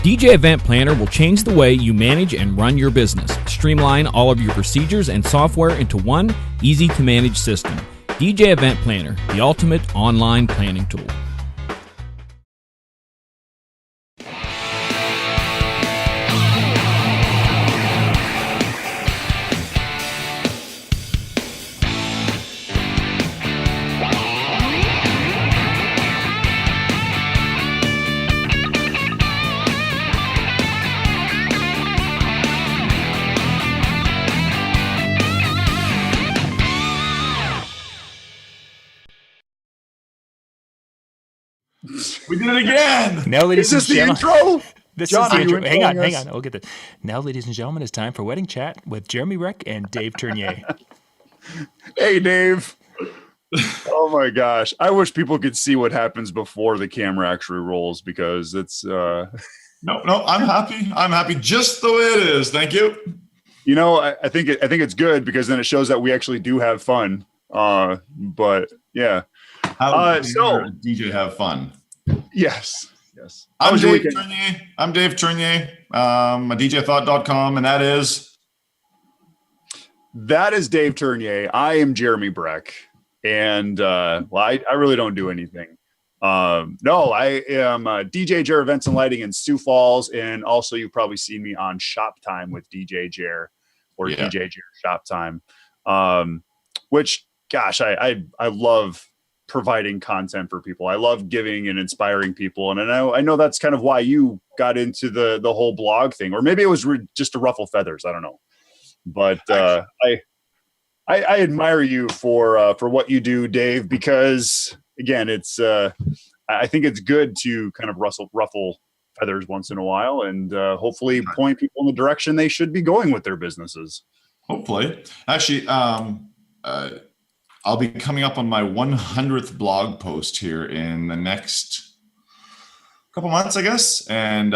DJ Event Planner will change the way you manage and run your business. Streamline all of your procedures and software into one easy-to-manage system. DJ Event Planner, the ultimate online planning tool. We did it again. Now, ladies Is this and the gentlemen, intro? this John, is the are you intro. Hang on. introing us? We'll get this. Now, ladies and gentlemen, it's time for Wedding Chat with Jeremy Brech and Dave Ternier. Hey, Dave. Oh my gosh. I wish people could see what happens before the camera actually rolls, because it's No, I'm happy. I'm happy just the way it is. Thank you. you know, I think it's good, because then it shows that we actually do have fun. But yeah. How so DJ have fun. yes. How I'm was your Dave weekend? Ternier. I'm Dave Ternier. A DJThought.com, and that is That is Dave Ternier. I am Jeremy Brech. And well, I really don't do anything. No, I am DJ Jer Events and Lighting in Sioux Falls, and also you've probably seen me on Shop Time with DJ Jer, or DJ Jer Shop Time. Which, gosh, I love providing content for people. I love giving and inspiring people, and I know that's kind of why you got into the whole blog thing, or maybe it was just to ruffle feathers. I don't know, but I admire you for what you do, Dave, because again, it's I think it's good to kind of ruffle feathers once in a while, and hopefully point people in the direction they should be going with their businesses. hopefully. Actually, I'll be coming up on my 100th blog post here in the next couple months, I guess, and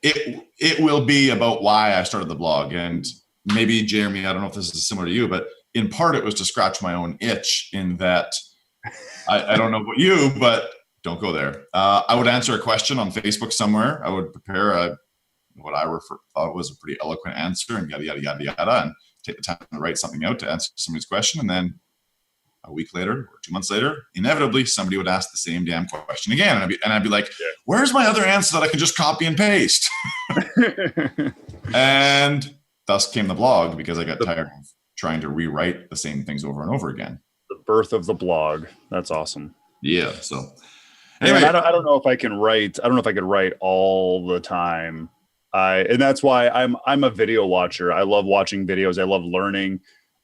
it will be about why I started the blog. And maybe, Jeremy, I don't know if this is similar to you, but in part it was to scratch my own itch, in that I don't know about you, but don't go there. I would answer a question on Facebook somewhere. I would prepare what I thought was a pretty eloquent answer, and yada, yada, yada, yada, and take the time to write something out to answer somebody's question. And then a week later or 2 months later, inevitably somebody would ask the same damn question again. And I'd be like, where's my other answer that I can just copy and paste? And thus came the blog, because I got tired of trying to rewrite the same things over and over again. The birth of the blog. That's awesome. Yeah. So anyway, anyway, I don't know if I can write. I don't know if I could write all the time. And that's why I'm a video watcher. I love watching videos. I love learning.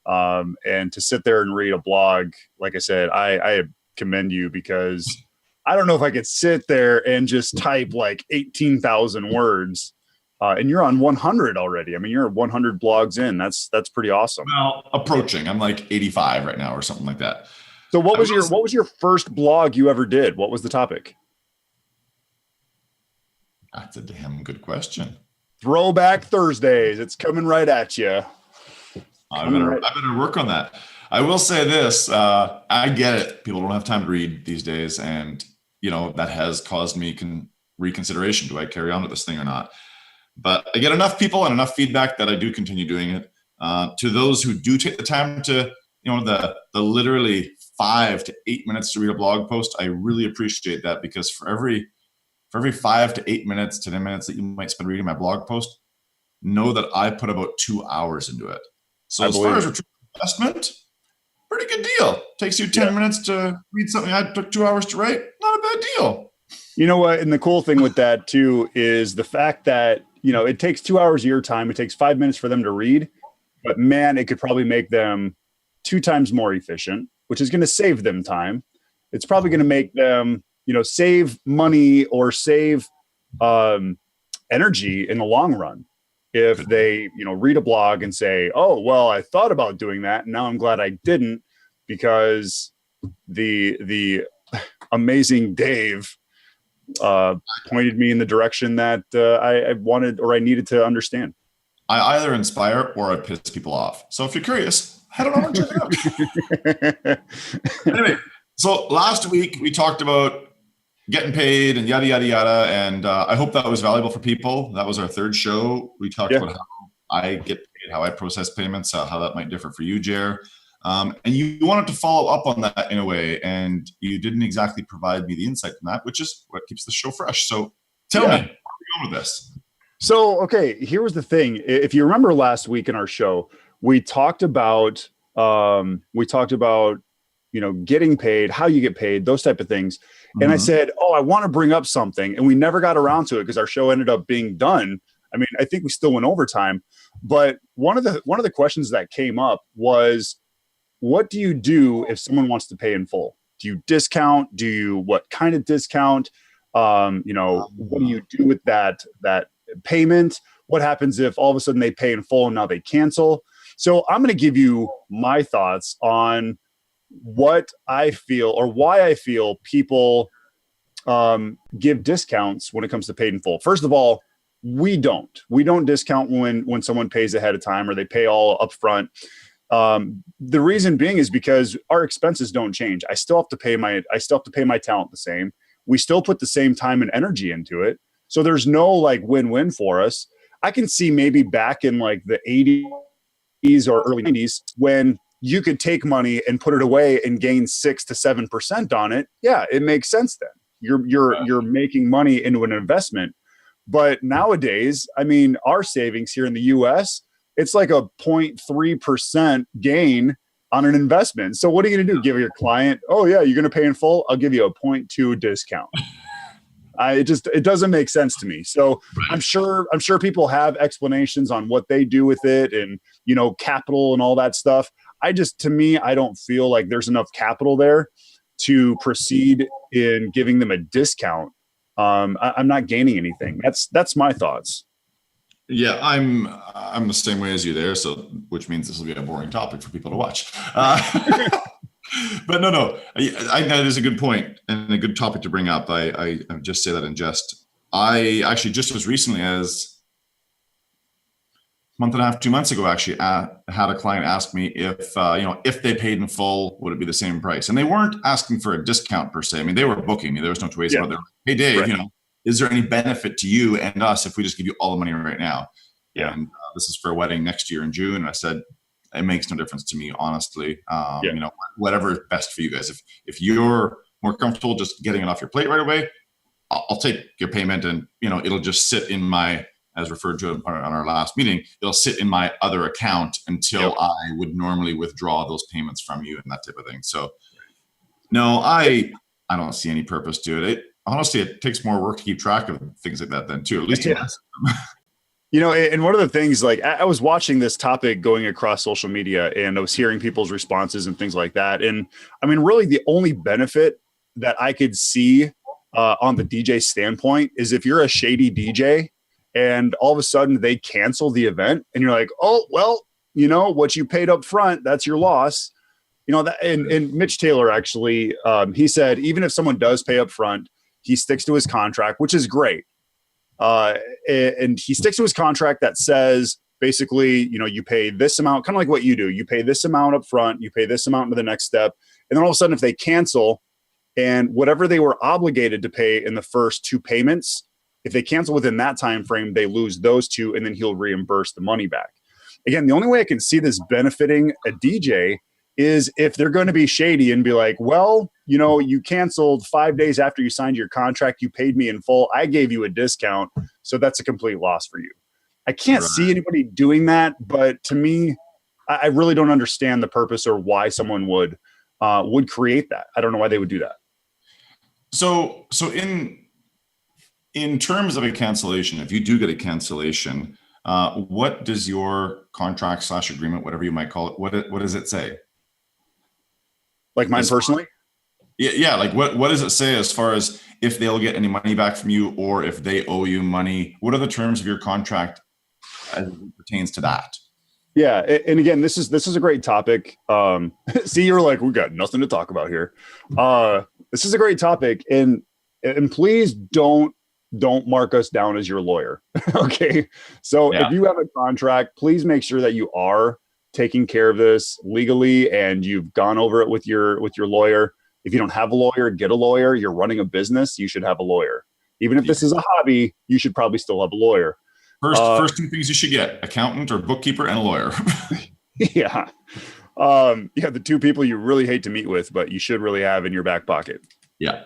And to sit there and read a blog, like I said, I commend you, because I don't know if I could sit there and just type like 18,000 words. And you're on 100 already. I mean, you're 100 blogs in. That's pretty awesome. well, approaching. I'm like 85 right now or something like that. So what was your first blog you ever did? What was the topic? That's a damn good question. Throwback Thursdays. It's coming right at you. I better work on that. I will say this. I get it. People don't have time to read these days. And, that has caused me reconsideration. Do I carry on with this thing or not? But I get enough people and enough feedback that I do continue doing it. To those who do take the time to, the literally 5 to 8 minutes to read a blog post, I really appreciate that, because for every 5 to 8 minutes to 10 minutes that you might spend reading my blog post, know that I put about 2 hours into it. So as far as return on investment, pretty good deal. Takes you 10 minutes to read something I took 2 hours to write. Not a bad deal. You know what? And the cool thing with that too is the fact that, it takes 2 hours of your time. It takes 5 minutes for them to read, but man, it could probably make them 2 times more efficient, which is going to save them time. It's probably going to make them, save money or save energy in the long run. If they, read a blog and say, oh, well, I thought about doing that, and now I'm glad I didn't, because the amazing Dave pointed me in the direction that I wanted, or I needed to understand. I either inspire or I piss people off. So if you're curious, head on over and check it out. Anyway, so last week we talked about getting paid and yada, yada, yada. And I hope that was valuable for people. That was our third show. We talked about how I get paid, how I process payments, how that might differ for you, Jer. And you wanted to follow up on that in a way, and you didn't exactly provide me the insight in that, which is what keeps the show fresh. So tell me, where are we going with this? So, okay, here was the thing. If you remember last week in our show, we talked about, getting paid, how you get paid, those type of things. And I said, I want to bring up something. And we never got around to it because our show ended up being done. I mean, I think we still went overtime. But one of the questions that came up was, what do you do if someone wants to pay in full? Do you discount? What kind of discount? What do you do with that payment? What happens if all of a sudden they pay in full and now they cancel? So I'm going to give you my thoughts on what I feel or why I feel people give discounts when it comes to paid in full. First of all, we don't discount when someone pays ahead of time or they pay all up front. The reason being is because our expenses don't change. I still have to pay my talent the same. We still put the same time and energy into it. So there's no like win-win for us. I can see maybe back in like the 80s or early 90s when you could take money and put it away and gain 6 to 7% on it. Yeah, it makes sense then. You're making money into an investment. But nowadays, I mean, our savings here in the US, it's like a 0.3% gain on an investment. So what are you going to do? Give your client, oh yeah, you're going to pay in full? I'll give you a 0.2 discount. It doesn't make sense to me. So I'm sure people have explanations on what they do with it and, capital and all that stuff. I don't feel like there's enough capital there to proceed in giving them a discount. I'm not gaining anything. That's my thoughts. Yeah, I'm the same way as you there. So, which means this will be a boring topic for people to watch. But no, that is a good point and a good topic to bring up. I just say that in jest. I actually just as recently as a month and a half, 2 months ago, actually had a client ask me if they paid in full, would it be the same price? And they weren't asking for a discount per se. I mean, they were booking me. There was no two ways about it. Hey, Dave, right. Is there any benefit to you and us if we just give you all the money right now? Yeah. And this is for a wedding next year in June. And I said, it makes no difference to me, honestly. Whatever is best for you guys. If you're more comfortable just getting it off your plate right away, I'll take your payment and, it'll just sit in my, as referred to on our last meeting, it'll sit in my other account until I would normally withdraw those payments from you and that type of thing. So no, I don't see any purpose to it. Honestly, it takes more work to keep track of things like that then too, at least. And one of the things, like I was watching this topic going across social media and I was hearing people's responses and things like that. And I mean, really the only benefit that I could see on the DJ standpoint is if you're a shady DJ and all of a sudden they cancel the event and you're like, oh, well, what you paid up front, that's your loss. And Mitch Taylor actually, he said, even if someone does pay up front, he sticks to his contract, which is great. And he sticks to his contract that says basically, you pay this amount, kind of like what you do. You pay this amount up front, you pay this amount into the next step. And then all of a sudden, if they cancel and whatever they were obligated to pay in the first 2 payments, if they cancel within that time frame, they lose those 2 and then he'll reimburse the money back. Again, the only way I can see this benefiting a DJ is if they're going to be shady and be like, well, you canceled 5 days after you signed your contract, you paid me in full, I gave you a discount, so that's a complete loss for you. I can't see anybody doing that, but to me, I really don't understand the purpose or why someone would create that. I don't know why they would do that. So in terms of a cancellation, if you do get a cancellation, what does your contract / agreement, whatever you might call it, what does it say? Like mine personally? Yeah. Like what does it say as far as if they'll get any money back from you or if they owe you money? What are the terms of your contract as it pertains to that? Yeah. And again, this is a great topic. See, you're like, we got nothing to talk about here. This is a great topic. And please don't mark us down as your lawyer. Okay. So if you have a contract, please make sure that you are taking care of this legally and you've gone over it with your lawyer. If you don't have a lawyer, get a lawyer. You're running a business, you should have a lawyer. Even if this is a hobby, you should probably still have a lawyer. First two things you should get: accountant or bookkeeper and a lawyer. Yeah. The two people you really hate to meet with, but you should really have in your back pocket. Yeah.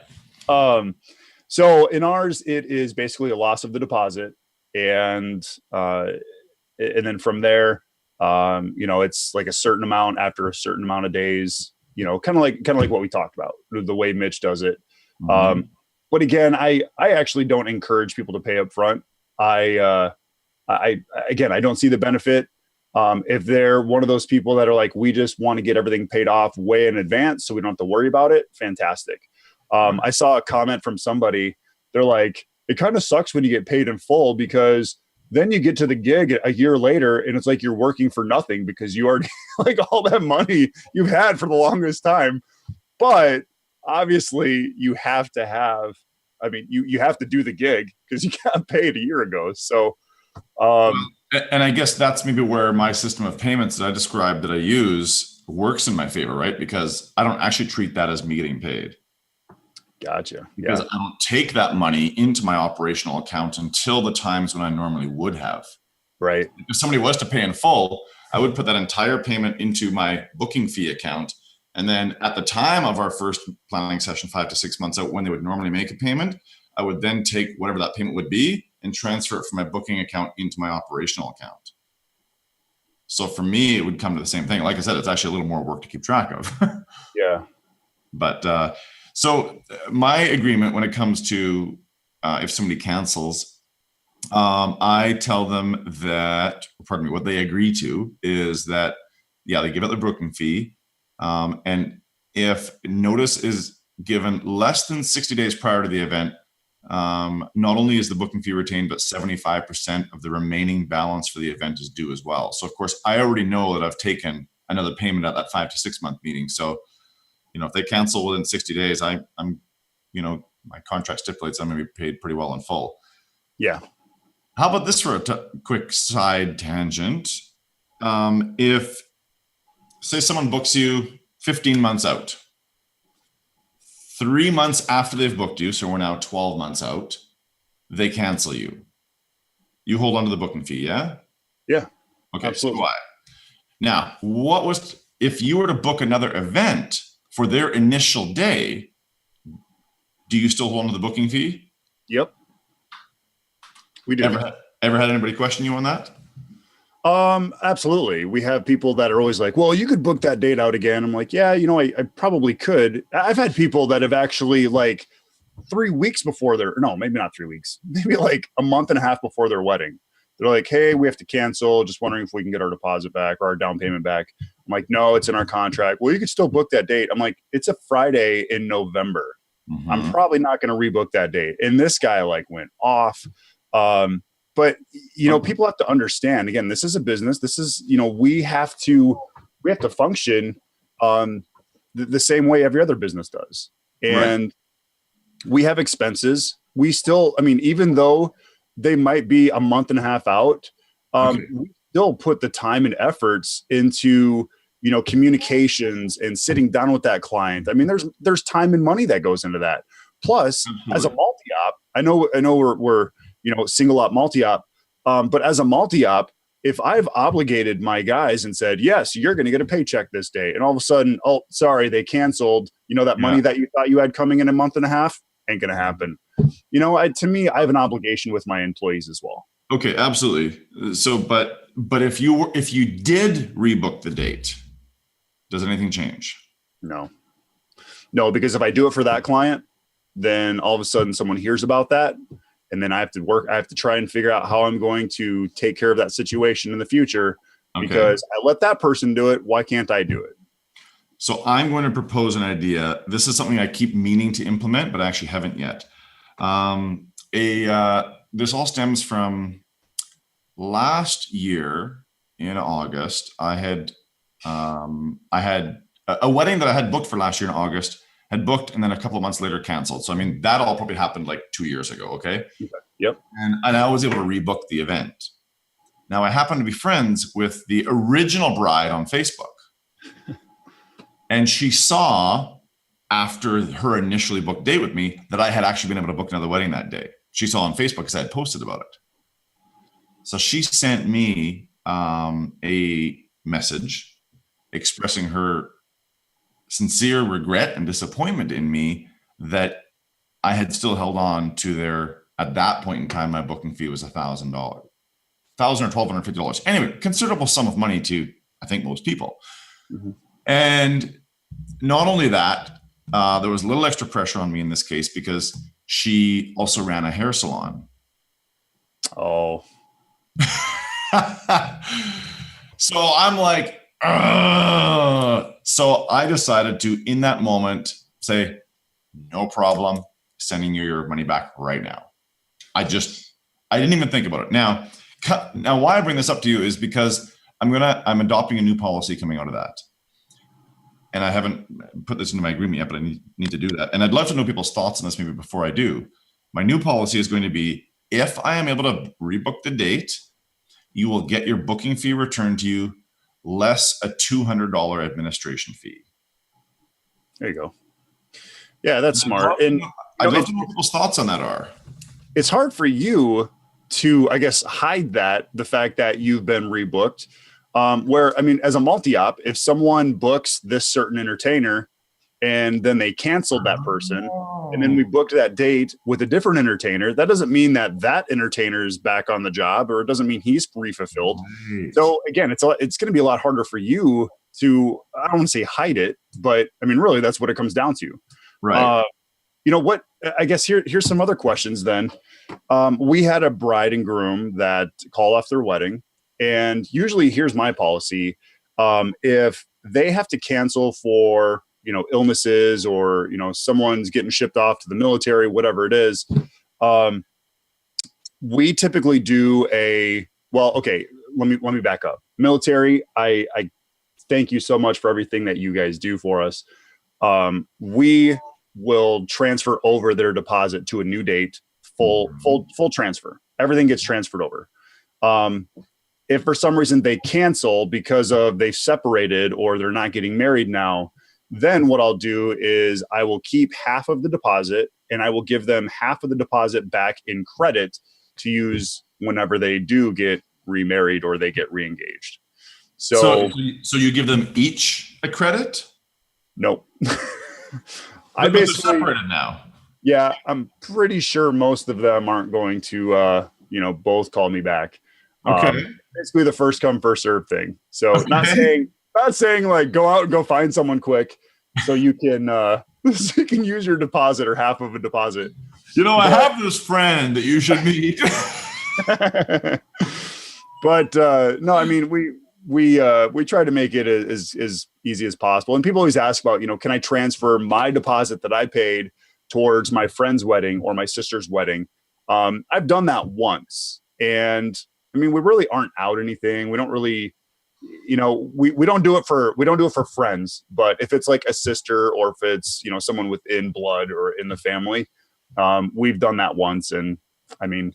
So in ours, it is basically a loss of the deposit. And then from there, it's like a certain amount after a certain amount of days, kind of like what we talked about, the way Mitch does it. Mm-hmm. But again, I actually don't encourage people to pay up front. I don't see the benefit. If they're one of those people that are like, we just want to get everything paid off way in advance so we don't have to worry about it, fantastic. I saw a comment from somebody. They're like, it kind of sucks when you get paid in full, because then you get to the gig a year later and it's like you're working for nothing because you already like all that money you've had for the longest time. But obviously you have to have, you have to do the gig because you got paid a year ago. So, and I guess that's maybe where my system of payments that I described that I use works in my favor, right? Because I don't actually treat that as me getting paid. Gotcha. Because I don't take that money into my operational account until the times when I normally would have. Right. If somebody was to pay in full, I would put that entire payment into my booking fee account. And then at the time of our first planning session, 5 to 6 months out, when they would normally make a payment, I would then take whatever that payment would be and transfer it from my booking account into my operational account. So for me, it would come to the same thing. Like I said, it's actually a little more work to keep track of. Yeah. But so my agreement when it comes to if somebody cancels, I tell them that, what they agree to is that, they give out the booking fee. And if notice is given less than 60 days prior to the event, not only is the booking fee retained, but 75% of the remaining balance for the event is due as well. So of course, I already know that I've taken another payment at that 5 to 6 month meeting. So, if they cancel within 60 days, I'm my contract stipulates I'm going to be paid pretty well in full. Yeah. How about this for a quick side tangent? If, say, someone books you 15 months out, 3 months after they've booked you, so we're now 12 months out, they cancel you. You hold on to the booking fee, yeah? Yeah. Okay. Absolutely. So why? Now, if you were to book another event for their initial day, do you still hold on to the booking fee? Yep. We do. Ever had anybody question you on that? Absolutely. We have people that are always like, well, you could book that date out again. I'm like, yeah, I probably could. I've had people that have actually like 3 weeks before maybe not 3 weeks, maybe like a month and a half before their wedding. They're like, hey, we have to cancel. Just wondering if we can get our deposit back or our down payment back. I'm like, no, it's in our contract. Well, you could still book that date. I'm like, it's a Friday in November. Mm-hmm. I'm probably not going to rebook that date. And this guy went off. But people have to understand, again, this is a business. This is, we have to function the same way every other business does. And we have expenses. We still, even though they might be a month and a half out, we still put the time and efforts into, communications and sitting down with that client. There's time and money that goes into that. Plus, as a multi-op, I know we're single op, multi-op, but as a multi-op, if I've obligated my guys and said, yes, you're going to get a paycheck this day, and all of a sudden, oh, sorry, they canceled, that money that you thought you had coming in a month and a half, ain't going to happen. To me, I have an obligation with my employees as well. Okay, absolutely. So, but if you did rebook the date, does anything change? No, because if I do it for that client, then all of a sudden someone hears about that. And then I have to try and figure out how I'm going to take care of that situation in the future, because I let that person do it. Why can't I do it? So I'm going to propose an idea. This is something I keep meaning to implement, but I actually haven't yet. This all stems from last year in August. I had a wedding that I had booked for last year in August, had booked, and then a couple of months later canceled. So, that all probably happened like 2 years ago. Okay. Yep. And I was able to rebook the event. Now I happen to be friends with the original bride on Facebook. And she saw after her initially booked date with me that I had actually been able to book another wedding that day. She saw on Facebook because I had posted about it. So she sent me a message expressing her sincere regret and disappointment in me that I had still held on to their, at that point in time, my booking fee was $1,000, $1,000 or $1,250. Anyway, considerable sum of money to, I think, most people. Mm-hmm. And not only that, there was a little extra pressure on me in this case because she also ran a hair salon. Oh. So I'm like, ugh. So I decided to, in that moment, say, no problem, sending you your money back right now. I didn't even think about it. Now why I bring this up to you is because I'm adopting a new policy coming out of that. And I haven't put this into my agreement yet, but I need to do that. And I'd love to know people's thoughts on this maybe before I do. My new policy is going to be, if I am able to rebook the date, you will get your booking fee returned to you less a $200 administration fee. There you go. Yeah, that's smart. And I'd love to know what people's thoughts on that are. It's hard for you to, I guess, hide the fact that you've been rebooked. Where, I mean, as a multi-op, if someone books this certain entertainer and then they canceled that person and then we booked that date with a different entertainer, that doesn't mean that entertainer is back on the job, or it doesn't mean he's refulfilled. Right. So again, it's going to be a lot harder for you to, I don't want to say hide it, but I mean, really, that's what it comes down to. Right. You know what? I guess here's some other questions then. We had a bride and groom that call off their wedding. And usually here's my policy. If they have to cancel for, illnesses or, someone's getting shipped off to the military, whatever it is, we typically do let me back up. Military, I thank you so much for everything that you guys do for us. We will transfer over their deposit to a new date, full transfer. Everything gets transferred over. If for some reason they cancel because of they've separated or they're not getting married now, then what I'll do is I will keep half of the deposit and I will give them half of the deposit back in credit to use whenever they do get remarried or they get reengaged. So you give them each a credit? Nope. I basically separated now. Yeah, I'm pretty sure most of them aren't going to, both call me back. Okay. Basically the first come, first serve thing. So not saying like go out and go find someone quick so you can use your deposit or half of a deposit. I have this friend that you should meet. But no, I mean we try to make it as easy as possible. And people always ask about, can I transfer my deposit that I paid towards my friend's wedding or my sister's wedding? I've done that once. And I mean, we really aren't out anything. We don't really, we don't do it for friends, but if it's like a sister or if it's, someone within blood or in the family, we've done that once. And I mean,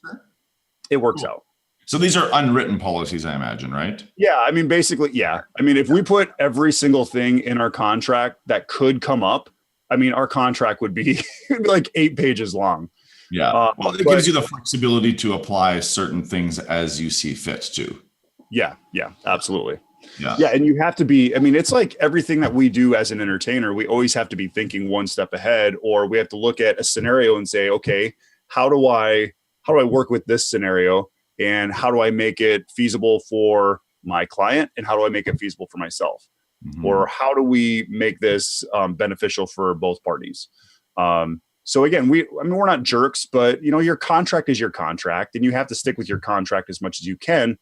it works out. So these are unwritten policies, I imagine, right? Yeah. I mean, basically, yeah. I mean, if we put every single thing in our contract that could come up, I mean, our contract would be like 8 pages long. Yeah. Well, it gives you the flexibility to apply certain things as you see fit too. Yeah. Yeah, absolutely. Yeah. Yeah. And you have to be, I mean, it's like everything that we do as an entertainer, we always have to be thinking one step ahead, or we have to look at a scenario and say, okay, how do I work with this scenario? And how do I make it feasible for my client? And how do I make it feasible for myself? Mm-hmm. Or how do we make this beneficial for both parties? So again, we're not jerks, but your contract is your contract, and you have to stick with your contract as much as you can,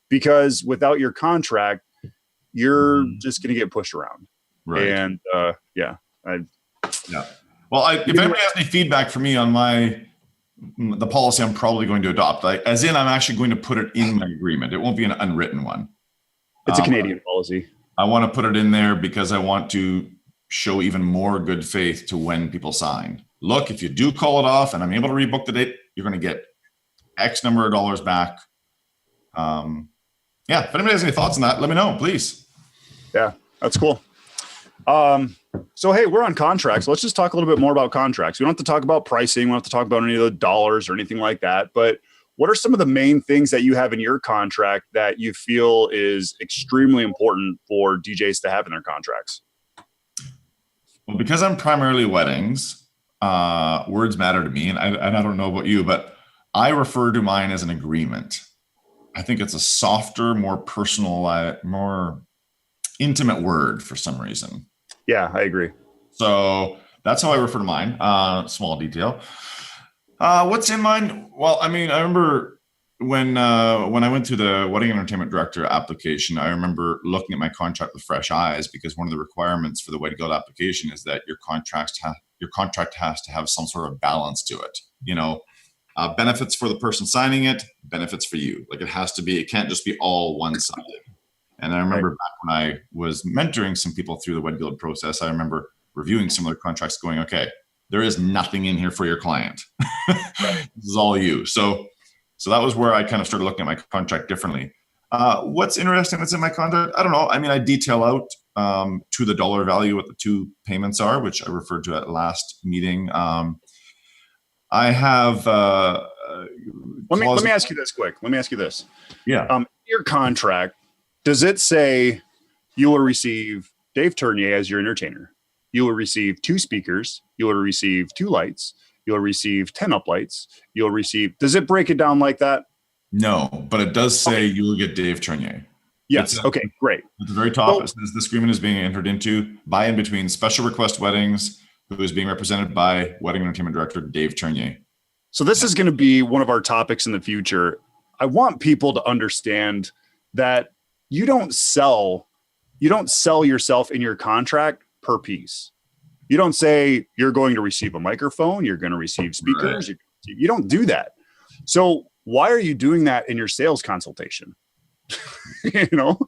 because without your contract, you're just going to get pushed around. Right. And yeah. Well, if anybody has any feedback for me on the policy, I'm probably going to adopt, as in I'm actually going to put it in my agreement. It won't be an unwritten one. It's a Canadian policy. I want to put it in there because I want to show even more good faith to when people sign. Look, if you do call it off and I'm able to rebook the date, you're going to get X number of dollars back. If anybody has any thoughts on that, let me know, please. Yeah, that's cool. So, hey, we're on contracts. Let's just talk a little bit more about contracts. We don't have to talk about pricing. We don't have to talk about any of the dollars or anything like that. But what are some of the main things that you have in your contract that you feel is extremely important for DJs to have in their contracts? Well, because I'm primarily weddings, words matter to me. And I don't know about you, but I refer to mine as an agreement. I think it's a softer, more personal, more intimate word for some reason. Yeah, I agree. So that's how I refer to mine. Small detail. What's in mine? Well, I mean, I remember when I went through the wedding entertainment director application, I remember looking at my contract with fresh eyes, because one of the requirements for the wedding guild application is that your contract has to have some sort of balance to it. You know, benefits for the person signing it, benefits for you. Like it can't just be all one-sided. And I remember back when I was mentoring some people through the wedding guild process, I remember reviewing similar contracts going, okay, there is nothing in here for your client. This is all you. So that was where I kind of started looking at my contract differently. What's interesting that's in my contract? I don't know. I mean, I detail out to the dollar value what the two payments are, which I referred to at last meeting. I have. Let me ask you this quick. Let me ask you this. Yeah. Your contract, does it say you will receive Dave Ternier as your entertainer? You will receive 2 speakers. You will receive 2 lights. You'll receive 10 uplights. You'll receive. Does it break it down like that? No, but it does say you will get Dave Ternier. Yes. Okay, great. At the very top, it says this agreement is being entered into by and between Special Request Weddings, who is being represented by Wedding Entertainment Director Dave Ternier. So this is going to be one of our topics in the future. I want people to understand that you don't sell yourself in your contract per piece. You don't say you're going to receive a microphone, you're going to receive speakers. Right. You don't do that. So why are you doing that in your sales consultation? You know?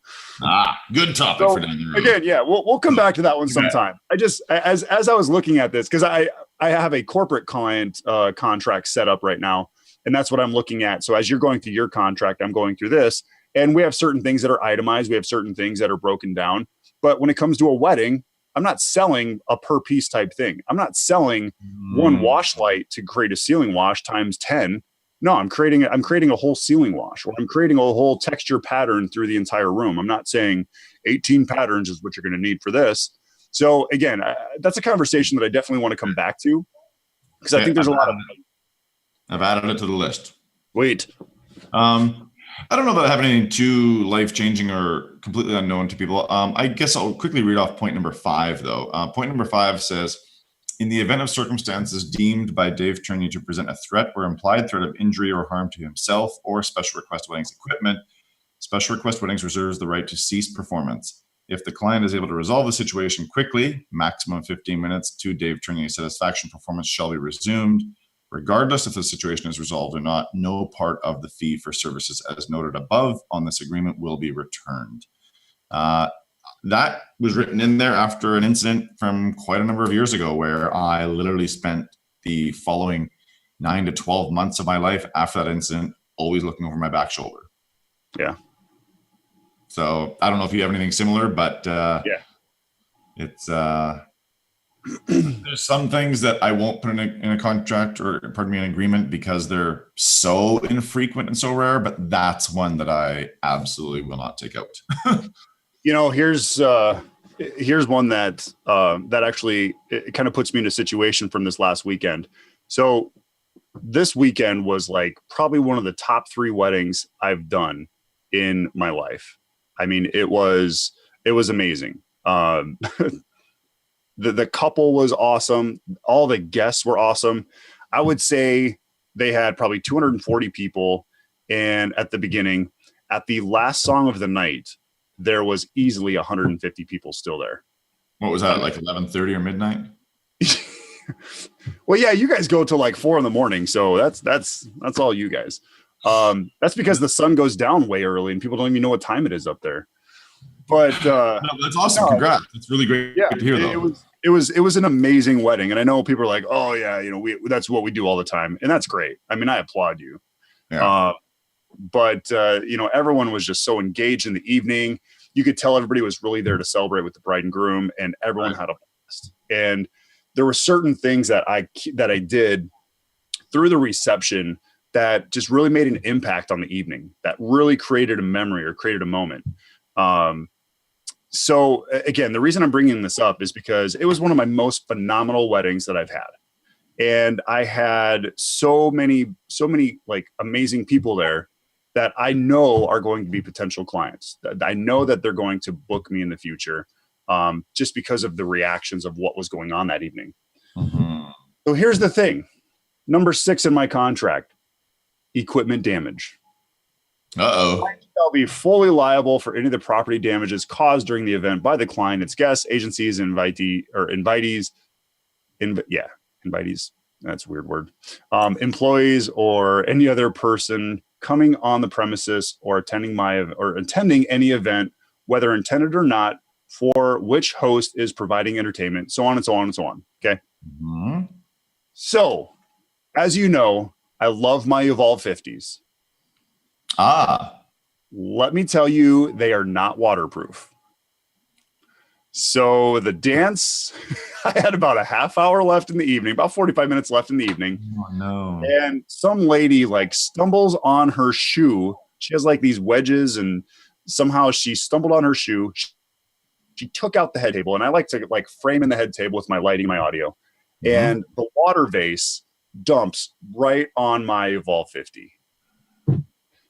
Good topic for down the road. Again, yeah, we'll come back to that one sometime. I just, as I was looking at this, because I have a corporate client contract set up right now, and that's what I'm looking at. So as you're going through your contract, I'm going through this, and we have certain things that are itemized. We have certain things that are broken down. But when it comes to a wedding, I'm not selling a per piece type thing. I'm not selling one wash light to create a ceiling wash times 10. No, I'm creating a whole ceiling wash, or I'm creating a whole texture pattern through the entire room. I'm not saying 18 patterns is what you're going to need for this. So again, that's a conversation that I definitely want to come back to, because I think there's a lot of. I've added it to the list. Wait. I don't know that I have anything too life-changing or completely unknown to people. I guess I'll quickly read off point number 5, though. Point number 5 says, in the event of circumstances deemed by Dave Ternier to present a threat or implied threat of injury or harm to himself or Special Request Weddings equipment, Special Request Weddings reserves the right to cease performance. If the client is able to resolve the situation quickly, maximum 15 minutes to Dave Ternier's satisfaction, performance shall be resumed. Regardless if the situation is resolved or not, no part of the fee for services as noted above on this agreement will be returned. That was written in there after an incident from quite a number of years ago, where I literally spent the following 9 to 12 months of my life after that incident always looking over my back shoulder. Yeah. So I don't know if you have anything similar, but it's there's some things that I won't put in a contract, or pardon me, an agreement, because they're so infrequent and so rare, but that's one that I absolutely will not take out. You know, here's one that actually it kind of puts me in a situation from this last weekend. So this weekend was like probably one of the top 3 weddings I've done in my life. I mean, it was amazing. The couple was awesome. All the guests were awesome. I would say they had probably 240 people. And at the beginning, at the last song of the night, there was easily 150 people still there. What was that, like 11:30 or midnight? Well, yeah, you guys go till like 4 a.m. So that's all you guys. That's because the sun goes down way early and people don't even know what time it is up there. But no, that's awesome. No, congrats. It's really great to hear, though. It was an amazing wedding. And I know people are like, oh yeah, you know, that's what we do all the time. And that's great. I mean, I applaud you. Yeah. But you know, everyone was just so engaged in the evening. you could tell everybody was really there to celebrate with the bride and groom, and everyone had a blast. And there were certain things that I did through the reception that just really made an impact on the evening, that really created a memory or created a moment. So again, the reason I'm bringing this up is because it was one of my most phenomenal weddings that I've had. And I had so many like amazing people there that I know are going to be potential clients. I know that they're going to book me in the future, just because of the reactions of what was going on that evening. Mm-hmm. So here's the thing. Number 6 in my contract, equipment damage. Uh-oh. I shall be fully liable for any of the property damages caused during the event by the client, its guests, agencies, invitees. That's a weird word. Employees or any other person coming on the premises or attending any event, whether intended or not, for which host is providing entertainment, so on and so on and so on. Okay. Mm-hmm. So, as you know, I love my Evolve 50s. Let me tell you, they are not waterproof. So the dance, I had about a half hour left in the evening, about 45 minutes left in the evening. Oh, no. And some lady like stumbles on her shoe. She has like these wedges, and somehow she stumbled on her shoe. She took out the head table, and I like to like frame in the head table with my lighting, my audio. Mm-hmm. And the water vase dumps right on my Evolve 50.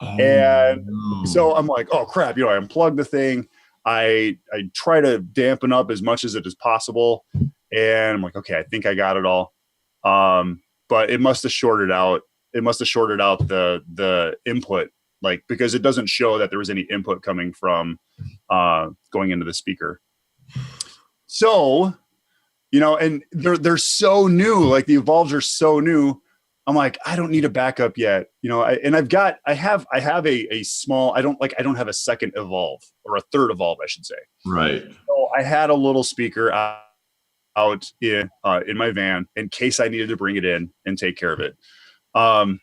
So I'm like, oh crap, I unplugged the thing. I try to dampen up as much as it is possible. And I'm like, okay, I think I got it all. But it must have shorted out. It must have shorted out the input, like, because it doesn't show that there was any input coming from going into the speaker. So, and they're so new, like the Evolves are so new. I'm like, I don't need a backup yet, I have a small, I don't have a second Evolve, or a third Evolve, I should say. Right. So I had a little speaker out in my van in case I needed to bring it in and take care of it. I'm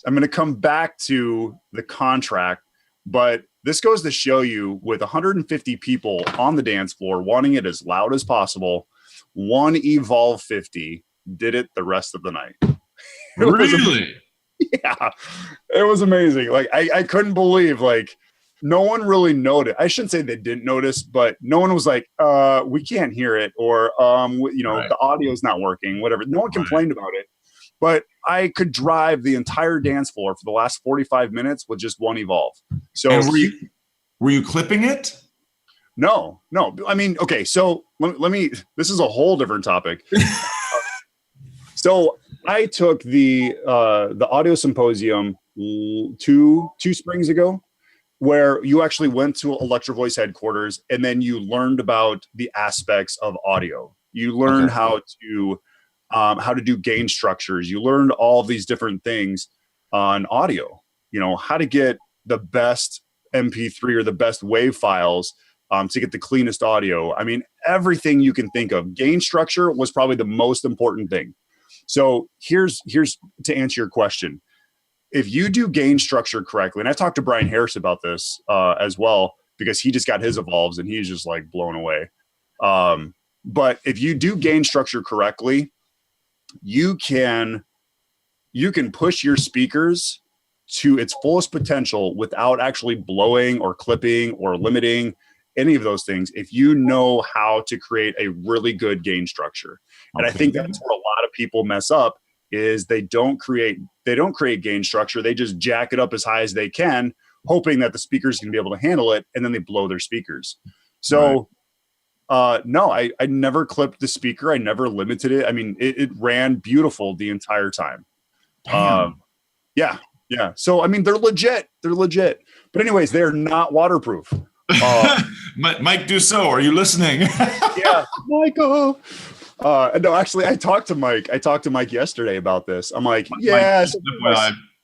going to come back to the contract, but this goes to show you, with 150 people on the dance floor wanting it as loud as possible, one Evolve 50 did it the rest of the night. Really? Yeah, it was amazing. Like I couldn't believe, like, no one really noticed. I shouldn't say they didn't notice, but no one was like, we can't hear it, or right. The audio is not working, whatever. No one complained about it. But I could drive the entire dance floor for the last 45 minutes with just one Evolve. So were you clipping it? No. I mean, okay, so let me, this is a whole different topic. So I took the audio symposium two springs ago, where you actually went to Electro Voice headquarters, and then you learned about the aspects of audio. You learned how to do gain structures. You learned all of these different things on audio, how to get the best MP3 or the best WAV files to get the cleanest audio. I mean, everything you can think of. Gain structure was probably the most important thing. So here's to answer your question. If you do gain structure correctly, and I talked to Brian Harris about this as well, because he just got his Evolves and he's just like blown away. But if you do gain structure correctly, you can push your speakers to its fullest potential without actually blowing or clipping or limiting any of those things, if you know how to create a really good gain structure. And I think that's where a lot of people mess up, is they don't create gain structure. They just jack it up as high as they can, hoping that the speakers can be able to handle it, and then they blow their speakers. So no, I never clipped the speaker. I never limited it. I mean, it ran beautiful the entire time. Yeah. So, I mean, they're legit. But anyways, they're not waterproof. Mike Dussault, are you listening? Yeah, Michael. No, actually, I talked to Mike yesterday about this. I'm like,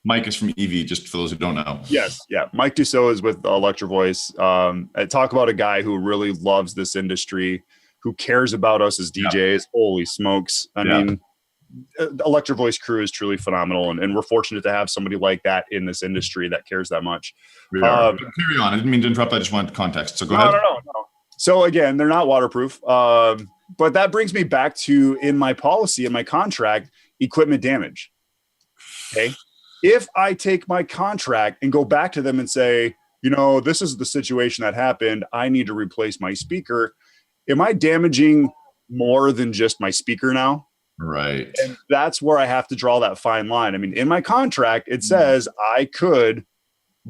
Mike is from EV, just for those who don't know. Yes, yeah. Mike Dussault is with Electro Voice. I talk about a guy who really loves this industry, who cares about us as DJs. Holy smokes! I mean, Electro Voice crew is truly phenomenal, and we're fortunate to have somebody like that in this industry that cares that much. Carry on. I didn't mean to interrupt. I just wanted context. So go ahead. No. So again, they're not waterproof. But that brings me back to, in my policy, in my contract, equipment damage. Okay. If I take my contract and go back to them and say, this is the situation that happened, I need to replace my speaker, am I damaging more than just my speaker now? Right. And that's where I have to draw that fine line. I mean, in my contract, it says I could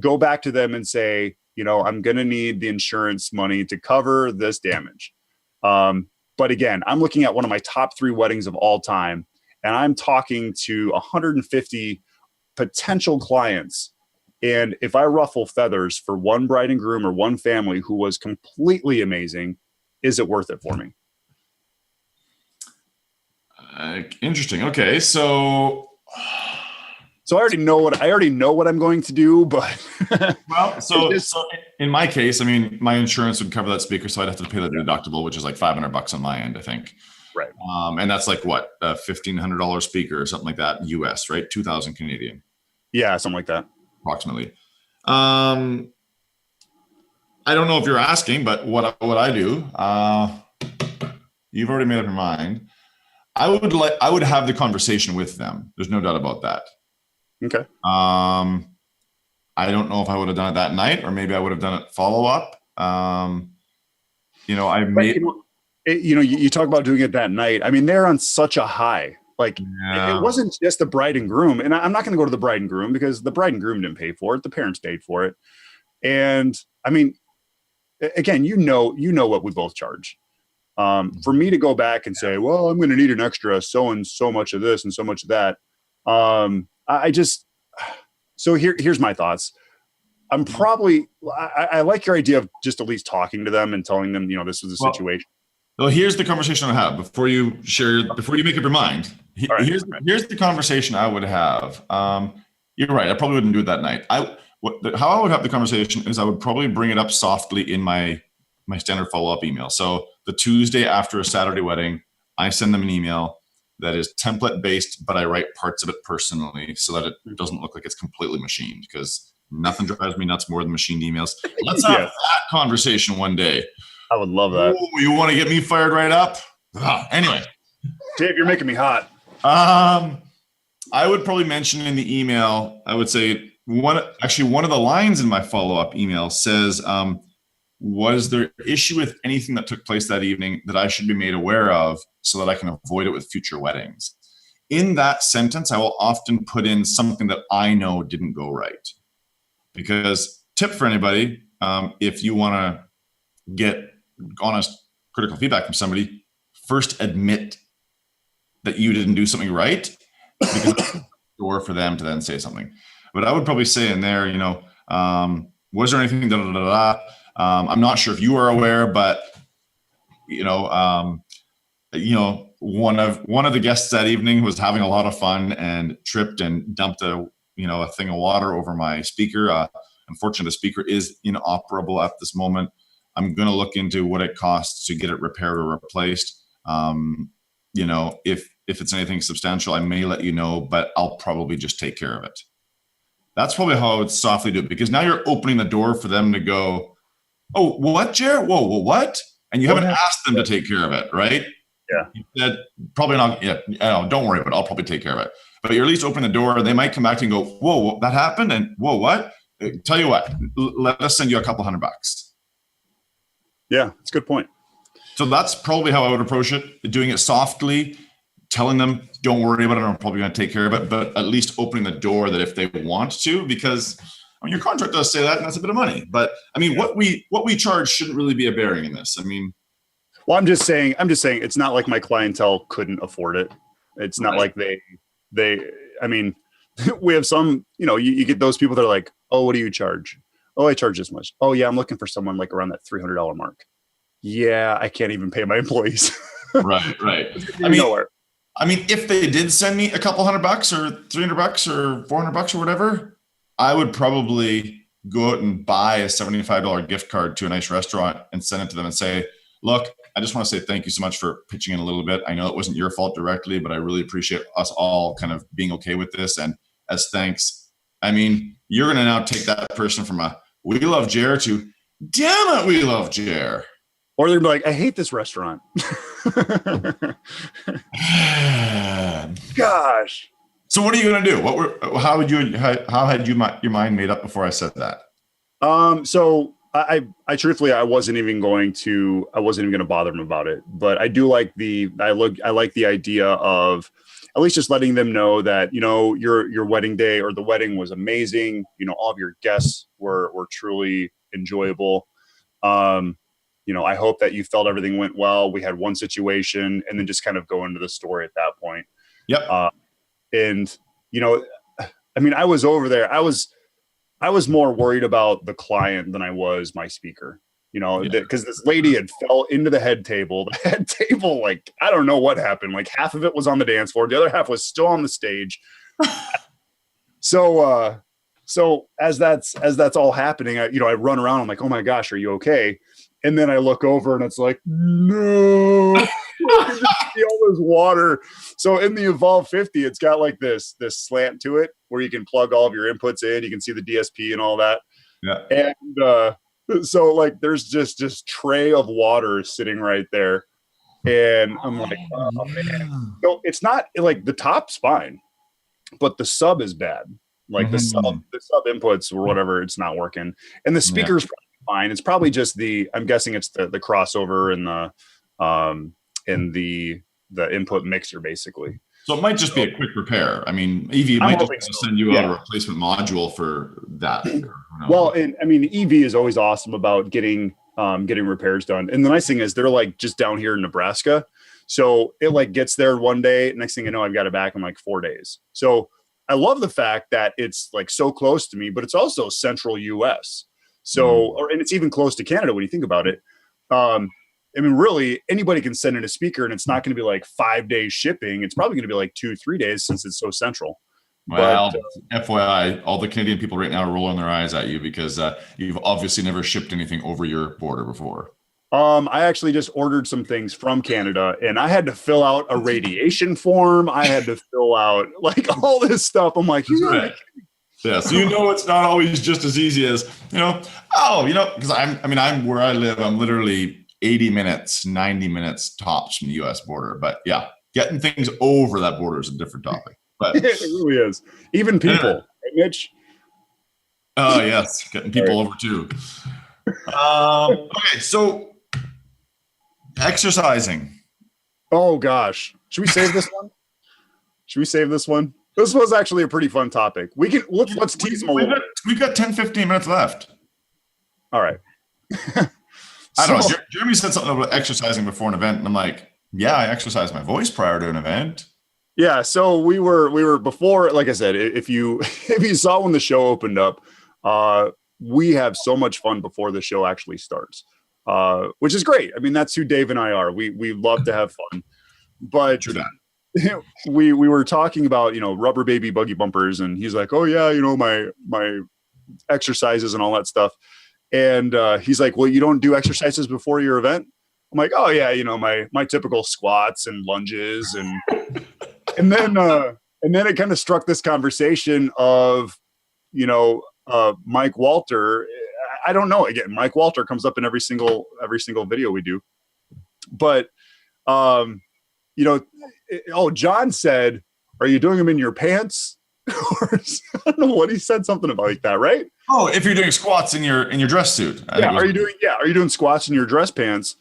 go back to them and say, I'm going to need the insurance money to cover this damage. But again, I'm looking at one of my top 3 weddings of all time, and I'm talking to 150 potential clients. And if I ruffle feathers for one bride and groom or one family who was completely amazing, is it worth it for me? Interesting. Okay. So I already know what I'm going to do, but well, so in my case, I mean, my insurance would cover that speaker, so I'd have to pay the deductible, which is like $500 on my end, I think. Right. And that's like what, a $1,500 speaker or something like that, US, right? 2,000 Canadian. Yeah, something like that. Approximately. I don't know if you're asking, but what I do, you've already made up your mind. I would have the conversation with them. There's no doubt about that. Okay. I don't know if I would have done it that night, or maybe I would have done it follow up. You talk about doing it that night. I mean, they're on such a high. Like, it wasn't just the bride and groom, and I'm not going to go to the bride and groom because the bride and groom didn't pay for it. The parents paid for it. And I mean, again, you know what we both charge. For me to go back and say, well, I'm going to need an extra so and so much of this and so much of that. Here's my thoughts. I like your idea of just at least talking to them and telling them, this is the situation. Well, here's the conversation I have before you make up your mind. Here's the conversation I would have. You're right. I probably wouldn't do it that night. How I would have the conversation is I would probably bring it up softly in my standard follow-up email. So the Tuesday after a Saturday wedding, I send them an email that is template based, but I write parts of it personally so that it doesn't look like it's completely machined, because nothing drives me nuts more than machined emails. Let's have that conversation one day. I would love that. Ooh, you want to get me fired right up? Anyway. Dave, you're making me hot. I would probably mention in the email, I would say one of the lines in my follow-up email says, was there issue with anything that took place that evening that I should be made aware of so that I can avoid it with future weddings? In that sentence, I will often put in something that I know didn't go right. Because tip for anybody, if you want to get honest, critical feedback from somebody, first admit that you didn't do something right, because it's a door for them to then say something. But I would probably say in there, was there anything I'm not sure if you are aware, but one of the guests that evening was having a lot of fun and tripped and dumped a thing of water over my speaker. Unfortunately, the speaker is inoperable at this moment. I'm going to look into what it costs to get it repaired or replaced. If it's anything substantial, I may let you know, but I'll probably just take care of it. That's probably how I would softly do it, because now you're opening the door for them to go, oh, what, Jared? Whoa, what? And you haven't asked them to take care of it, right? Yeah. You said, probably not. Yeah, don't worry about it. I'll probably take care of it. But you're at least opening the door. They might come back to you and go, whoa, that happened? And whoa, what? Tell you what, let us send you $200. Yeah, that's a good point. So that's probably how I would approach it, doing it softly, telling them, don't worry about it, I'm probably going to take care of it, but at least opening the door that if they want to, because your contract does say that, and that's a bit of money. But I mean, what we charge shouldn't really be a bearing in this. I mean, well, I'm just saying it's not like my clientele couldn't afford it. It's not like they, I mean, we have some, you get those people that are like, oh, what do you charge? Oh, I charge this much. Oh yeah, I'm looking for someone like around that $300 mark. Yeah, I can't even pay my employees. Right. I mean, if they did send me a couple $100 or $300 or $400 or whatever, I would probably go out and buy a $75 gift card to a nice restaurant and send it to them and say, look, I just want to say thank you so much for pitching in a little bit. I know it wasn't your fault directly, but I really appreciate us all kind of being okay with this. And as thanks, I mean, you're going to now take that person from a we love Jer to damn it, we love Jer. Or they're like, I hate this restaurant. Gosh. So what are you going to do? How had you your mind made up before I said that? So I truthfully, I wasn't even going to bother them about it, but I do like I like the idea of at least just letting them know that, you know, your wedding day or the wedding was amazing. You know, all of your guests were truly enjoyable. You know, I hope that you felt everything went well. We had one situation, and then just kind of go into the story at that point. Yep. And, you know, I mean, I was over there. I was more worried about the client than I was my speaker, you know, because this lady had fell into the head table. The head table, like, I don't know what happened. Like half of it was on the dance floor. The other half was still on the stage. So as that's all happening, I run around. I'm like, oh my gosh, are you okay? And then I look over and it's like, no, I can just see all this water. So in the Evolve 50, it's got like this slant to it where you can plug all of your inputs in. You can see the DSP and all that. Yeah. And so like there's just this tray of water sitting right there. And I'm like, oh man. So it's not like the top's fine, but the sub is bad. Like the sub inputs or whatever, it's not working. And the speaker's probably fine. It's probably just I'm guessing it's the crossover and the input mixer basically. So it might just be a quick repair. I mean, EV might just send you out a replacement module for that. Well, and I mean, EV is always awesome about getting repairs done. And the nice thing is they're like just down here in Nebraska. So it like gets there one day. Next thing you know, I've got it back in like 4 days. So I love the fact that it's like so close to me, but it's also central US. So, and it's even close to Canada when you think about it. I mean, really, anybody can send in a speaker, and it's not going to be like 5 days shipping. It's probably going to be like 2-3 days since it's so central. Well, FYI, all the Canadian people right now are rolling their eyes at you because you've obviously never shipped anything over your border before. I actually just ordered some things from Canada, and I had to fill out a radiation form. I had to fill out like all this stuff. I'm like, yeah, so it's not always just as easy as, because I'm where I live, I'm literally 80 minutes, 90 minutes tops from the US border. But yeah, getting things over that border is a different topic. But it really is. Even people, right, Mitch? Oh, yes, getting people over too. Okay, so exercising. Oh gosh. Should we save this one? This was actually a pretty fun topic. Let's tease them a little bit. We've got 10-15 minutes left. All right. I don't know. Jeremy said something about exercising before an event, and I'm like, yeah, I exercise my voice prior to an event. Yeah. So we were before, like I said, if you saw when the show opened up, we have so much fun before the show actually starts, which is great. I mean, that's who Dave and I are. We love to have fun, but true that. We were talking about, rubber baby buggy bumpers, and he's like, oh yeah, my exercises and all that stuff. And he's like, well, you don't do exercises before your event? I'm like, oh yeah, my typical squats and lunges and then it kind of struck this conversation of, Mike Walter. I don't know. Again, Mike Walter comes up in every single video we do, but John said, are you doing them in your pants? Or I don't know what he said, something about like that, right? Oh, if you're doing squats in your dress suit. Are you doing squats in your dress pants?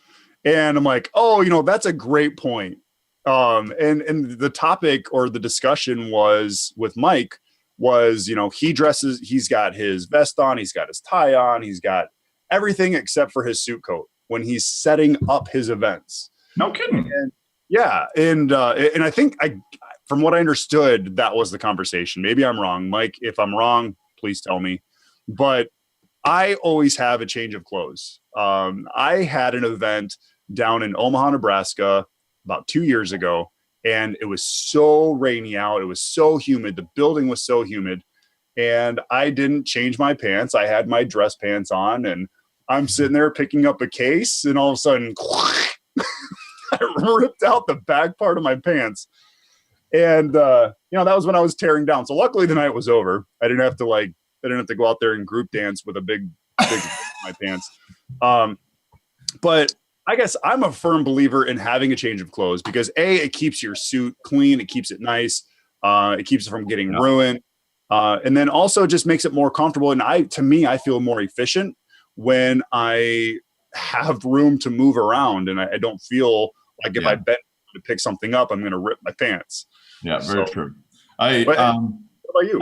And I'm like, oh, that's a great point. And the topic or the discussion was with Mike was, he's got his vest on, he's got his tie on, he's got everything except for his suit coat when he's setting up his events. No kidding. And I think from what I understood, that was the conversation. Maybe I'm wrong, Mike. If I'm wrong, please tell me. But I always have a change of clothes. I had an event down in Omaha, Nebraska about 2 years ago, and it was so rainy out. It was so humid. The building was so humid, and I didn't change my pants. I had my dress pants on, and I'm sitting there picking up a case, and all of a sudden, I ripped out the back part of my pants. And, that was when I was tearing down. So luckily the night was over. I didn't have to go out there and group dance with a big my pants. But I guess I'm a firm believer in having a change of clothes because it keeps your suit clean. It keeps it nice. It keeps it from getting ruined. And then also just makes it more comfortable. And I feel more efficient when I have room to move around and I don't feel like if I bend to pick something up, I'm going to rip my pants. Yeah, very true. What about you?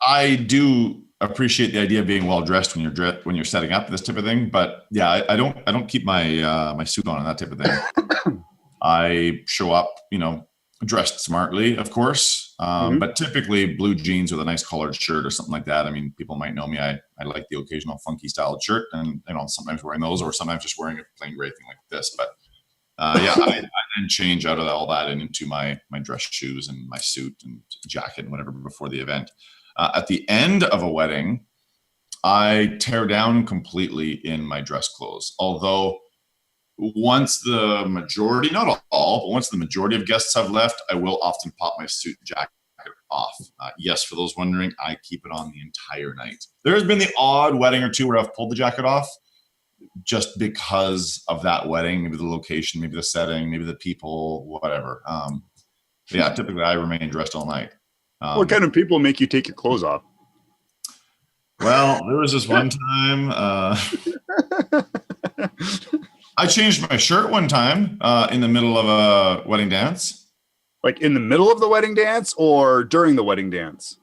I do appreciate the idea of being well dressed when you're setting up this type of thing, but yeah, I don't keep my my suit on and that type of thing. I show up, dressed smartly, of course, but typically blue jeans with a nice collared shirt or something like that. I mean, people might know me. I like the occasional funky styled shirt, and sometimes wearing those, or sometimes just wearing a plain gray thing like this. But I then change out of all that and into my dress shoes and my suit and jacket and whatever before the event. At the end of a wedding, I tear down completely in my dress clothes. Although once the majority, not all, but once the majority of guests have left, I will often pop my suit jacket off. Yes, for those wondering, I keep it on the entire night. There has been the odd wedding or two where I've pulled the jacket off just because of that wedding, maybe the location, maybe the setting, maybe the people, whatever. Yeah, typically I remain dressed all night. What kind of people make you take your clothes off? Well, there was this one time I changed my shirt one time in the middle of a wedding dance. Like in the middle of the wedding dance or during the wedding dance?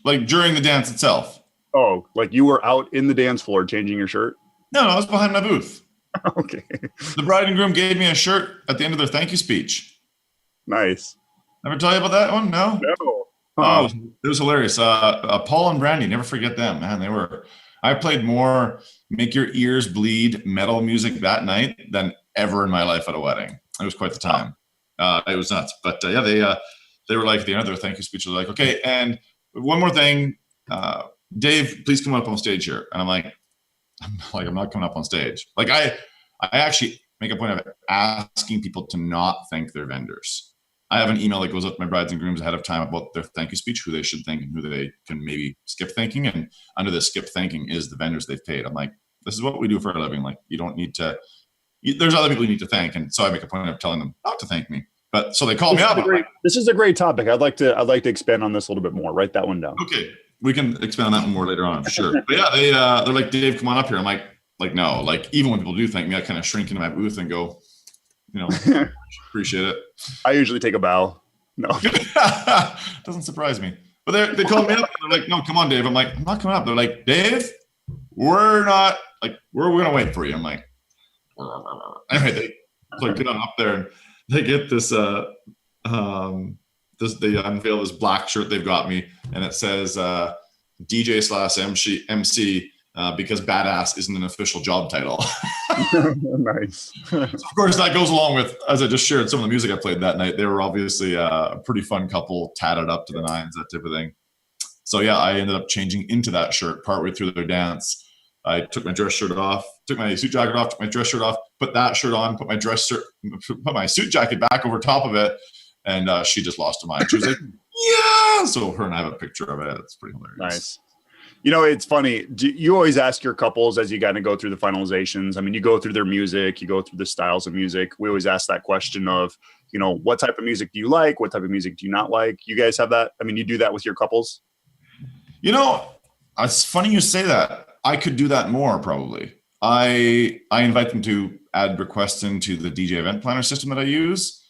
Like during the dance itself. Oh, like you were out in the dance floor changing your shirt? No, I was behind my booth. Okay. The bride and groom gave me a shirt at the end of their thank you speech. Nice. Ever tell you about that one? No? No. Oh, it was hilarious. Paul and Brandy, never forget them, man. I played more make your ears bleed metal music that night than ever in my life at a wedding. It was quite the time. It was nuts. But they were like, at the end of their thank you speech, they were like, okay, and one more thing, Dave, please come up on stage here. And I'm not coming up on stage. Like I actually make a point of asking people to not thank their vendors. I have an email that goes out to my brides and grooms ahead of time about their thank you speech, who they should thank and who they can maybe skip thanking. And under the skip thanking is the vendors they've paid. I'm like, this is what we do for a living. Like, you don't need to, there's other people you need to thank. And so I make a point of telling them not to thank me. But so they call me up. This is a great topic. I'd like to expand on this a little bit more. Write that one down. Okay. We can expand on that one more later on for sure. But yeah, they're like, Dave, come on up here. I'm like, no, like even when people do thank me, I kind of shrink into my booth and go, appreciate it. I usually take a bow. No. Doesn't surprise me. But they called me up and they're like, no, come on, Dave. I'm like, I'm not coming up. They're like, Dave, we're going to wait for you. I'm like, anyway, they get on up there and they get this, they unveil this black shirt they've got me, and it says DJ/MC because badass isn't an official job title. Nice. So of course, that goes along with, as I just shared, some of the music I played that night. They were obviously a pretty fun couple, tatted up to the nines, that type of thing. So yeah, I ended up changing into that shirt partway through their dance. I took my dress shirt off, took my suit jacket off, took my dress shirt off, put that shirt on, put my suit jacket back over top of it, and she just lost her mind. She was like, "Yeah!" So her and I have a picture of it. It's pretty hilarious. Nice. It's funny. You always ask your couples as you kind of go through the finalizations. I mean, you go through their music, you go through the styles of music. We always ask that question of, what type of music do you like? What type of music do you not like? You guys have that? I mean, you do that with your couples? It's funny you say that. I could do that more probably. I invite them to add requests into the DJ event planner system that I use.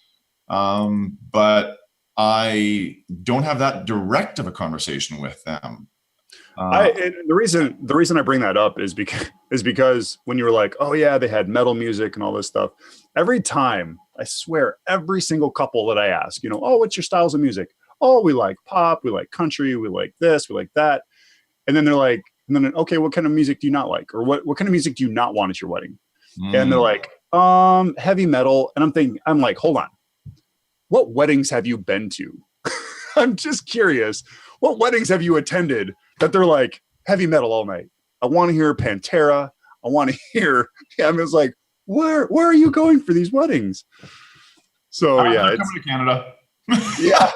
But I don't have that direct of a conversation with them. And the reason I bring that up is because when you were like, oh yeah, they had metal music and all this stuff. Every time, I swear, every single couple that I ask, oh, what's your styles of music? Oh, we like pop, we like country, we like this, we like that. And then they're like, okay, what kind of music do you not like? Or what kind of music do you not want at your wedding? And they're like, heavy metal. And I'm like, hold on. What weddings have you been to? I'm just curious. What weddings have you attended that they're like heavy metal all night? I want to hear Pantera. I want to hear, it's like, where are you going for these weddings? So yeah, it's coming to Canada. Yeah.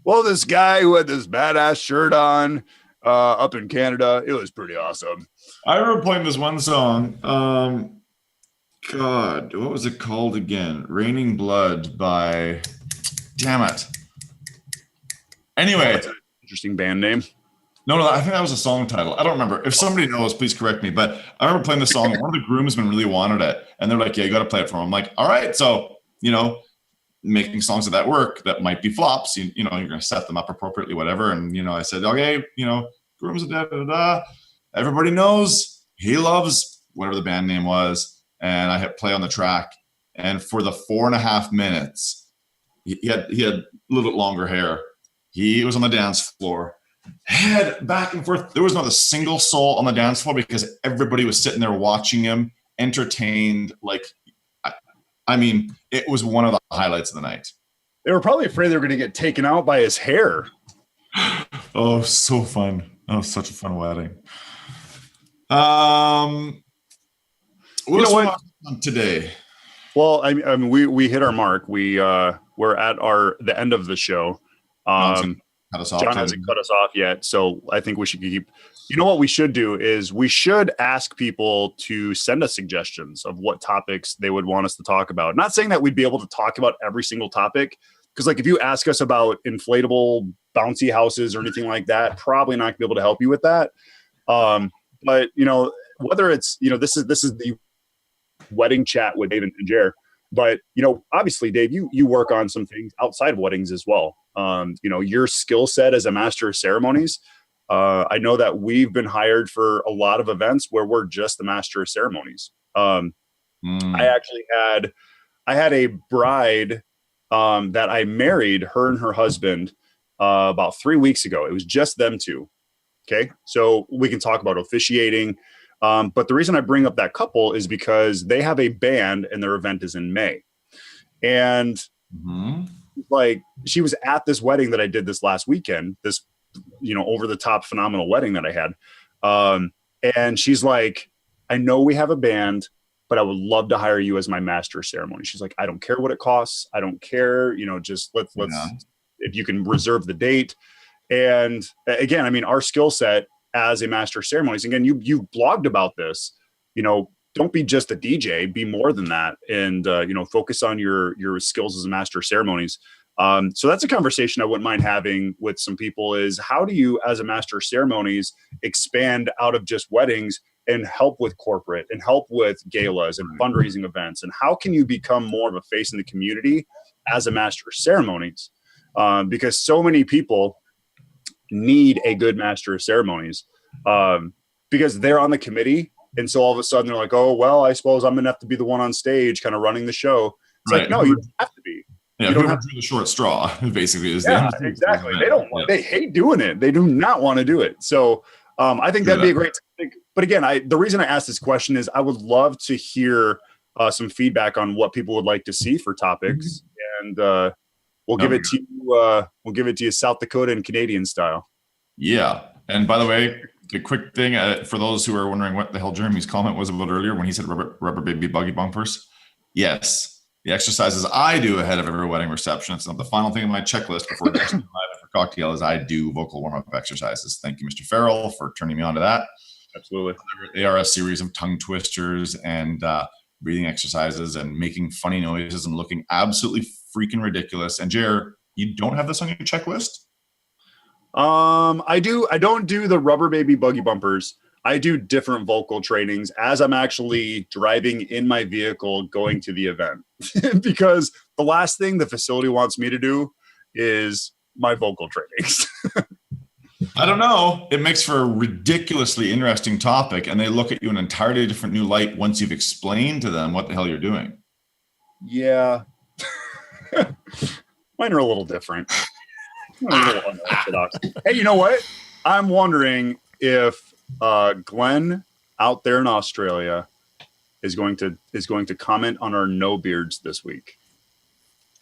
Well, this guy who had this badass shirt on up in Canada, it was pretty awesome. I remember playing this one song. God, what was it called again? Raining Blood by, damn it. Anyway. That's an interesting band name. No, I think that was a song title. I don't remember. If somebody knows, please correct me. But I remember playing the song. One of the groomsmen really wanted it. And they're like, yeah, you got to play it for him. I'm like, all right. So, making songs that work that might be flops, you're going to set them up appropriately, whatever. And, I said, okay, groomsmen, da. Everybody knows he loves whatever the band name was. And I hit play on the track. And for the 4.5 minutes, he had a little bit longer hair. He was on the dance floor. Head back and forth. There was not a single soul on the dance floor because everybody was sitting there watching him, entertained. It was one of the highlights of the night. They were probably afraid they were going to get taken out by his hair. Oh, so fun. Oh, such a fun wedding. What today? Well, I mean, we hit our mark. We're at the end of the show. John hasn't cut us off yet, so I think we should keep. What we should do is we should ask people to send us suggestions of what topics they would want us to talk about. Not saying that we'd be able to talk about every single topic, because if you ask us about inflatable bouncy houses or anything like that, probably not gonna be able to help you with that. But whether it's this is the wedding chat with Dave and Jer. But, obviously, Dave, you work on some things outside of weddings as well. Your skill set as a master of ceremonies. I know that we've been hired for a lot of events where we're just the master of ceremonies. I had a bride that I married, her and her husband, about 3 weeks ago. It was just them two. Okay. So we can talk about officiating. But the reason I bring up that couple is because they have a band and their event is in May. And she was at this wedding that I did this last weekend, this, over the top phenomenal wedding that I had. And she's like, I know we have a band, but I would love to hire you as my master of ceremony. She's like, I don't care what it costs. I don't care. Just let's if you can reserve the date. And again, our skill set as a master of ceremonies. Again, you blogged about this, don't be just a DJ, be more than that. And, focus on your skills as a master of ceremonies. So that's a conversation I wouldn't mind having with some people is how do you, as a master of ceremonies, expand out of just weddings and help with corporate and help with galas and fundraising events? And how can you become more of a face in the community as a master of ceremonies? Because so many people need a good master of ceremonies because they're on the committee. And so all of a sudden they're like, oh, well, I suppose I'm going to have to be the one on stage kind of running the show. It's like, no, you don't have to be. Yeah, you don't have to do the short straw, basically. Exactly. They hate doing it. They do not want to do it. So I think that'd be a great topic. But again, the reason I asked this question is I would love to hear some feedback on what people would like to see for topics. And we'll give it to you. We'll give it to you South Dakota and Canadian style. Yeah. And by the way, the quick thing for those who are wondering what the hell Jeremy's comment was about earlier when he said rubber baby buggy bumpers. Yes. The exercises I do ahead of every wedding reception. It's not the final thing on my checklist before the for cocktail is I do vocal warm-up exercises. Thank you, Mr. Farrell, for turning me on to that. Absolutely. They are a series of tongue twisters and breathing exercises and making funny noises and looking absolutely freaking ridiculous. And Jer, you don't have this on your checklist? I do. I don't do the rubber baby buggy bumpers. I do different vocal trainings as I'm actually driving in my vehicle going to the event because the last thing the facility wants me to do is my vocal trainings. I don't know. It makes for a ridiculously interesting topic, and they look at you in an entirely different new light once you've explained to them what the hell you're doing. Yeah. Mine are a little different. A little unorthodox. Hey, you know what? I'm wondering if Glenn out there in Australia is going to comment on our no beards this week.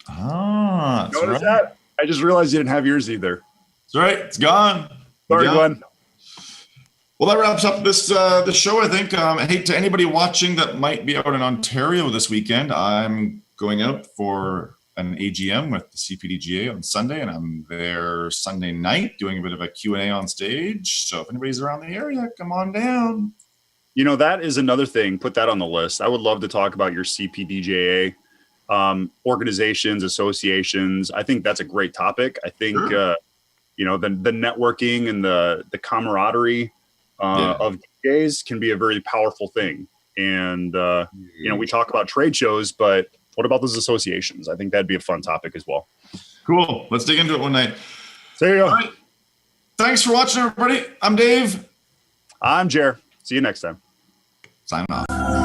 Ah, notice that? I just realized you didn't have yours either. That's right. It's gone. Sorry, Glenn. Well, that wraps up this the show, I think. Hey, to anybody watching that might be out in Ontario this weekend, I'm going out for an AGM with the CPDGA on Sunday, and I'm there Sunday night doing a bit of a Q&A on stage. So if anybody's around the area, come on down. That is another thing. Put that on the list. I would love to talk about your CPDGA organizations, associations. I think that's a great topic. I think, Sure. The networking and the camaraderie of DJs can be a very powerful thing. And, we talk about trade shows, but what about those associations? I think that'd be a fun topic as well. Cool. Let's dig into it one night. There you go. All right. Thanks for watching, everybody. I'm Dave. I'm Jer. See you next time. Sign off.